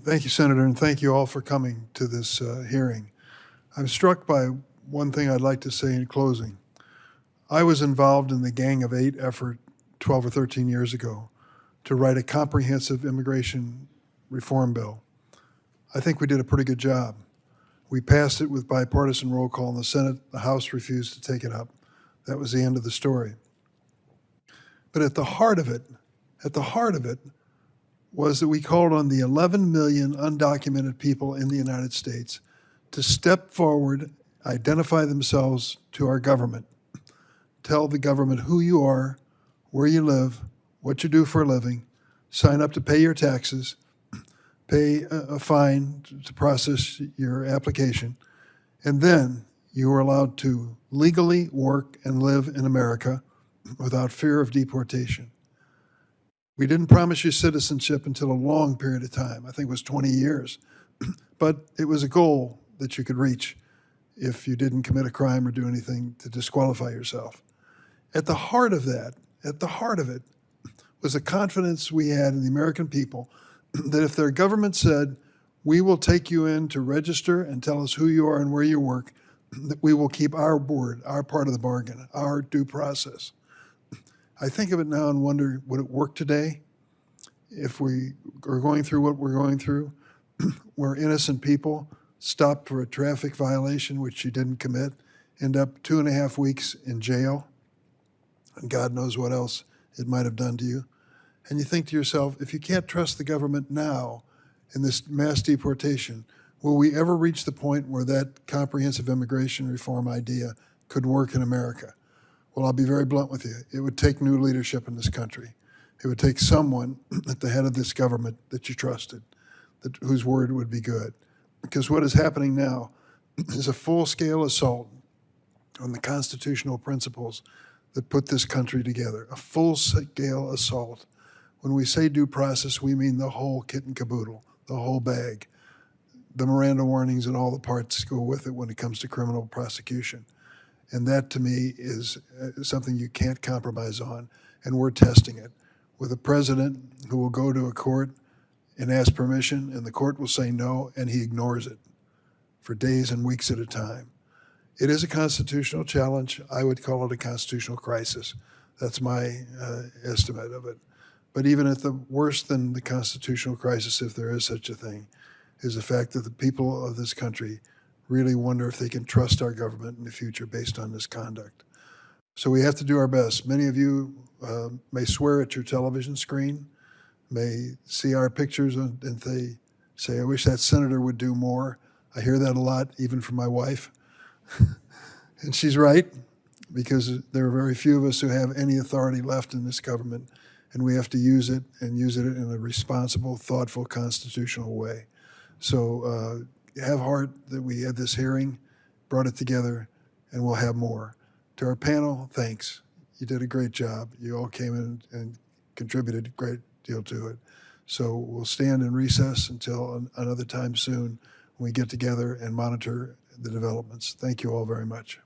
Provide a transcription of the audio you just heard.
Thank you, Senator, and thank you all for coming to this hearing. I'm struck by one thing I'd like to say in closing. I was involved in the Gang of Eight effort 12 or 13 years ago to write a comprehensive immigration reform bill. I think we did a pretty good job. We passed it with bipartisan roll call in the Senate. The House refused to take it up. That was the end of the story. But at the heart of it was that we called on the 11 million undocumented people in the United States to step forward, identify themselves to our government, tell the government who you are, where you live, what you do for a living, sign up to pay your taxes, pay a fine to process your application, and then you are allowed to legally work and live in America without fear of deportation. We didn't promise you citizenship until a long period of time. I think it was 20 years. But it was a goal that you could reach if you didn't commit a crime or do anything to disqualify yourself. At the heart of it, was the confidence we had in the American people that if their government said, we will take you in to register and tell us who you are and where you work, that we will keep our word, our part of the bargain, our due process. I think of it now and wonder, would it work today if we are going through what we're going through, where innocent people stopped for a traffic violation which you didn't commit, end up 2.5 weeks in jail, and God knows what else it might have done to you. And you think to yourself, if you can't trust the government now in this mass deportation, will we ever reach the point where that comprehensive immigration reform idea could work in America? Well, I'll be very blunt with you. It would take new leadership in this country. It would take someone at the head of this government that you trusted, whose word would be good. Because what is happening now is a full-scale assault on the constitutional principles that put this country together, a full-scale assault. When we say due process, we mean the whole kit and caboodle, the whole bag. The Miranda warnings and all the parts go with it when it comes to criminal prosecution. And that, to me, is something you can't compromise on, and we're testing it with a president who will go to a court and ask permission, and the court will say no, and he ignores it for days and weeks at a time. It is a constitutional challenge. I would call it a constitutional crisis. That's my estimate of it. But even at the worse than the constitutional crisis, if there is such a thing, is the fact that the people of this country really wonder if they can trust our government in the future based on this conduct. So we have to do our best. Many of you may swear at your television screen, may see our pictures and they say, I wish that senator would do more. I hear that a lot, even from my wife. And she's right, because there are very few of us who have any authority left in this government, and we have to use it and use it in a responsible, thoughtful, constitutional way. So have heart that we had this hearing, brought it together, and we'll have more. To our panel, thanks. You did a great job. You all came in and contributed a great deal to it. So we'll stand in recess until another time soon when we get together and monitor the developments. Thank you all very much.